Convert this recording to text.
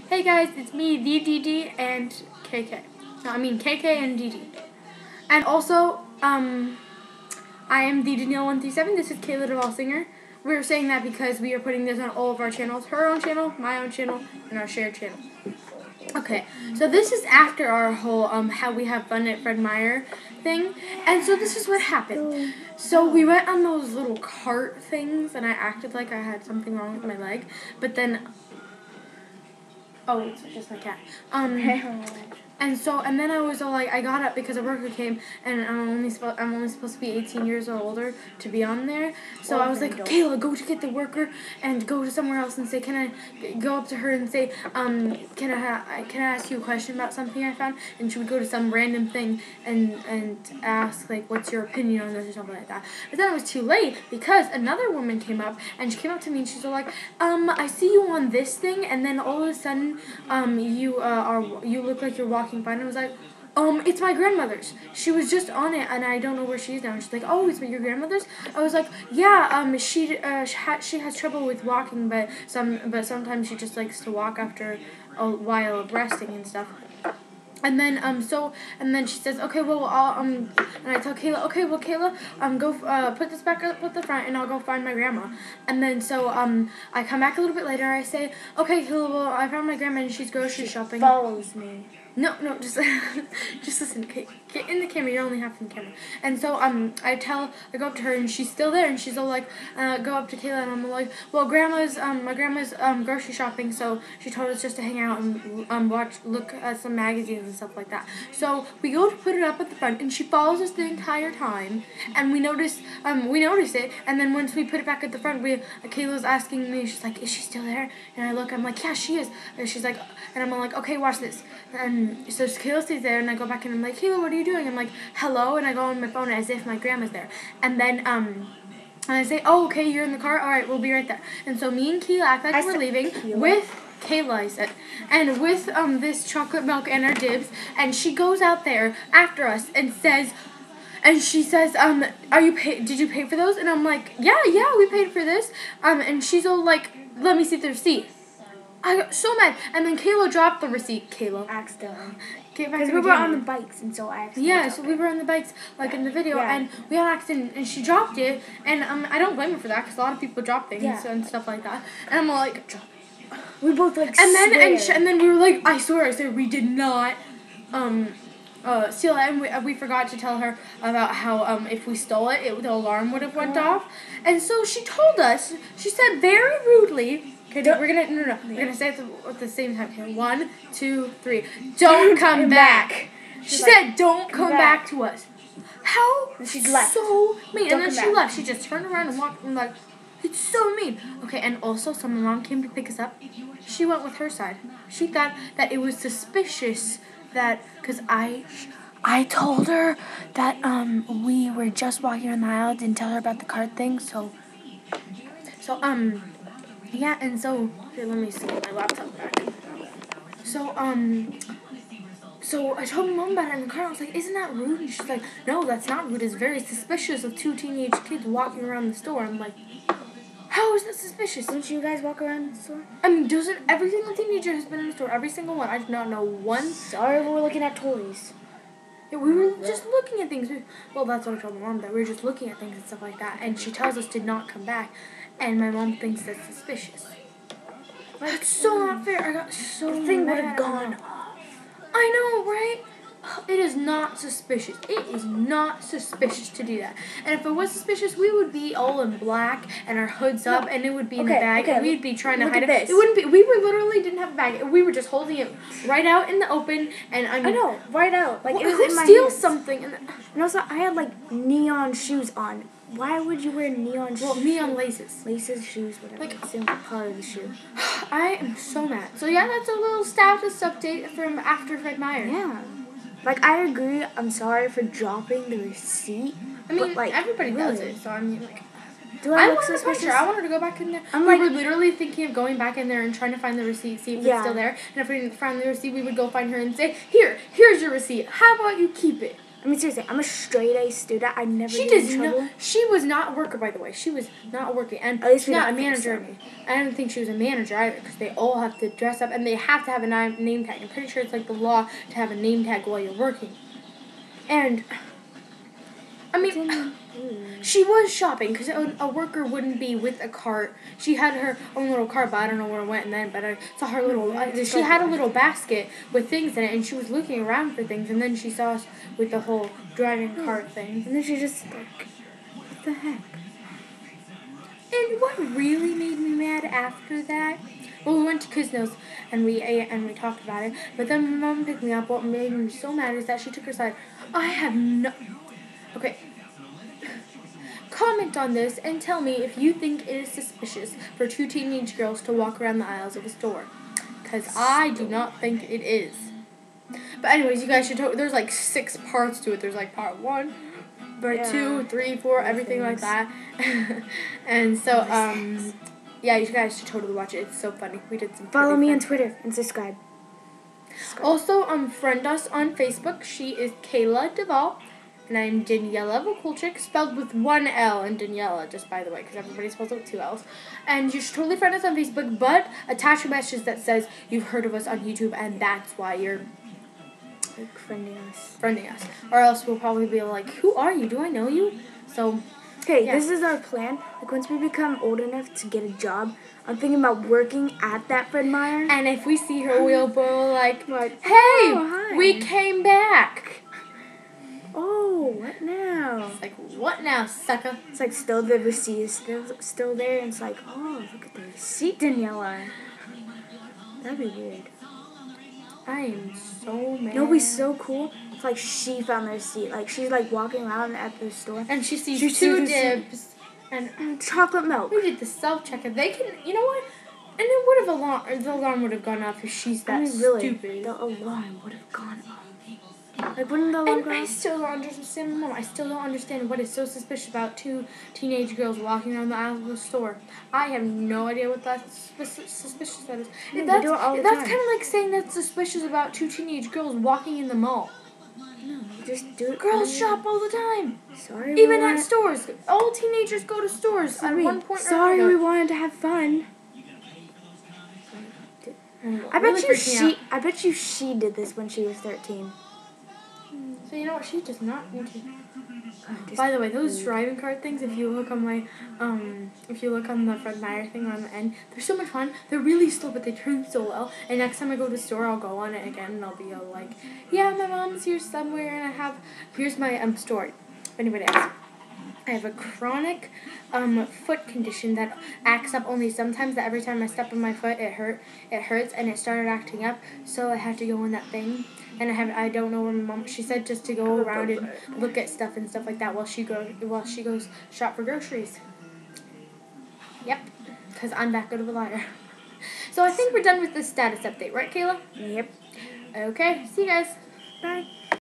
Hey guys, it's me, DDD, and KK. No, I mean KK and DD. And also, I am DDNeil137. This is Kayla Duvall Singer. We're saying that because we are putting this on all of our channels. Her own channel, my own channel, and our shared channel. Okay, so this is after our whole how we have fun at Fred Meyer thing. And so this is what happened. So we went on those little cart things, and I acted like I had something wrong with my leg. But then... Oh, it's just my cat. And then I was all like, I got up because a worker came, and I'm only supposed to be 18 years or older to be on there. So I was like, Kayla, go to get the worker and go to somewhere else and say, can I go up to her and say, can I ask you a question about something I found? And she would go to some random thing and ask like, what's your opinion on this or something like that. But then it was too late because another woman came up, and she came up to me and she's all like, I see you on this thing, and then all of a sudden, you look like you're walking fine. And I was like, it's my grandmother's. She was just on it, and I don't know where she is now. And she's like, oh, it's your grandmother's? I was like, yeah, she has trouble with walking, but sometimes she just likes to walk after a while of resting and stuff. And then and then she says, okay, well, and I tell Kayla, okay, well, Kayla, go put this back up at the front, and I'll go find my grandma. And then I come back a little bit later. I say, okay, Kayla, well, I found my grandma, and she's grocery shopping. Follows me. No, just listen. Get in the camera. You're only half in the camera. And so I go up to her, and she's still there, and she's all like, go up to Kayla, and I'm like, well, my grandma's grocery shopping, so she told us just to hang out and look at some magazines and stuff like that. So we go to put it up at the front, and she follows us the entire time, and we notice it, and then once we put it back at the front, Kayla's asking me, she's like, is she still there? And I look, I'm like, yeah, she is. And she's like, and I'm like, okay, watch this. And so Kayla stays there, and I go back and I'm like, Kayla, what are you doing? I'm like, hello, and I go on my phone as if my grandma's there. And then and I say, oh, okay, you're in the car? All right, we'll be right there. And so me and Kayla act like we're leaving with Kayla, I said, and with this chocolate milk and our dibs, and she goes out there after us and says, did you pay for those? And I'm like, yeah, we paid for this. And she's all like, let me see the receipt. I got so mad, and then Kayla dropped the receipt. Accidentally. Because we were on the bikes, and so I accidentally. Yeah, so we were on the bikes, like in the video, and we had an accident, and she dropped it, and I don't blame her for that, because a lot of people drop things and stuff like that, and I'm like, drop it. We both like. And then we were like, I swear, we did not steal it, and we forgot to tell her about how if we stole it, the alarm would have went off, and so she told us. She said very rudely. Okay, we're gonna say it at the same time. Okay, 1, 2, 3. Don't come back. She said, "Don't come back to us." How? She left. So mean. And then she left. She just turned around and walked. And like, it's so mean. Okay, and also, so my mom came to pick us up. She went with her side. She thought that it was suspicious that because I told her that we were just walking around the aisle, didn't tell her about the card thing, so yeah, and so here, let me see my laptop back. So I told my mom about it in the car. I was like, isn't that rude? And she's like, no, that's not rude. It's very suspicious of 2 teenage kids walking around the store. I'm like, how is that suspicious? Don't you guys walk around the store? I mean, doesn't every single teenager has been in the store? Every single one. I did not know one. Sorry, we were looking at toys. Yeah, we were just looking at things. Well, that's what I told my mom, that we were just looking at things and stuff like that. And she tells us to not come back. And my mom thinks that's suspicious. That's so not fair. I got so mad. The thing would have gone off. I know, right? It is not suspicious. It is not suspicious to do that. And if it was suspicious, we would be all in black and our hoods up, and it would be in the bag, and we'd be trying to hide it. It wouldn't be. We were literally didn't have a bag. We were just holding it right out in the open, and I know, right out. Like, well, it was who in my steals hands. something? And also, I had like neon shoes on. Why would you wear neon shoes? Well, neon laces. Laces, shoes, whatever. Like, it's in part of the shoe. I am so mad. So yeah, that's a little status update from after Fred Meyer. Yeah. Like, I agree. I'm sorry for dropping the receipt. I mean, but, like, everybody does it, so I mean, like... I wanted to push her. I wanted to go back in there. We were literally thinking of going back in there and trying to find the receipt, see if it's still there. And if we didn't find the receipt, we would go find her and say, here's your receipt. How about you keep it? I mean, seriously, I'm a straight A student. I never She get does in trouble. not. She was not a worker, by the way. She was not working, and At least she's we not a don't think manager. so. I don't think she was a manager either, because they all have to dress up and they have to have a name tag. I'm pretty sure it's like the law to have a name tag while you're working. And I mean, she was shopping because a worker wouldn't be with a cart. She had her own little cart, but I don't know where it went. And then, but I saw her little. She had a little basket with things in it, and she was looking around for things. And then she saw us with the whole driving cart thing. And then she just like, what the heck? And what really made me mad after that? Well, we went to Quiznos and we ate and we talked about it. But then my mom picked me up. What made me so mad is that she took her side. I have no. Okay. Comment on this and tell me if you think it is suspicious for 2 teenage girls to walk around the aisles of a store. Because I do not think it is. But anyways, you guys should there's like 6 parts to it. There's like part 1, part 2, 3, 4, everything like that. And so, yeah, you guys should totally watch it. It's so funny. We did some. Follow me on Twitter and subscribe. Also, friend us on Facebook. She is Kayla Duvall. And I'm Daniela Vokulchik, spelled with 1 L in Daniela, just by the way, because everybody spells it with 2 L's. And you should totally friend us on Facebook, but attach a message that says you've heard of us on YouTube, and that's why you're Like friending us. Or else we'll probably be like, who are you? Do I know you? So, okay, yeah. This is our plan. Like, once we become old enough to get a job, I'm thinking about working at that Fred Meyer. And if we see her, we'll be like, hey, oh, hi. we came back. Oh, what now? It's like, what now, sucker? It's like still the receipt is still there, and it's like, oh, look at the receipt, Daniela. That'd be weird. I am so mad. It'll be so cool. It's like she found the receipt. Like she's like walking around at the store, and she sees 2 dibs and chocolate milk. We did the self-checker. They can, you know what? And it would have the alarm would have gone off if she's that stupid. The alarm would have gone off. Like, wouldn't the alarm go I off? still don't understand, Mom. I still don't understand what is so suspicious about 2 teenage girls walking around the aisle of the store. I have no idea what that's suspicious that is. Yeah, That's do it all the that's time. kind of like saying that's suspicious about 2 teenage girls walking in the mall. No, you just do it. Girls shop all the time. Sorry, Even at stores. All teenagers go to stores at one point or another. we wanted to have fun. I bet you she did this when she was 13. So you know what? She does not need to. By the way, those driving cart things, if you look on my, if you look on the Fred Meyer thing on the end, they're so much fun. They're really slow, but they turn so well. And next time I go to the store, I'll go on it again, and I'll be all like, yeah, my mom's here somewhere, and here's my story. If anybody asks. I have a chronic foot condition that acts up only sometimes. That every time I step on my foot, it hurts, and it started acting up. So I had to go on that thing, and I don't know where my mom. She said just to go around and look at stuff and stuff like that while she goes shop for groceries. Yep, because I'm that good of a liar. So I think we're done with this status update, right, Kayla? Yep. Okay. See you guys. Bye.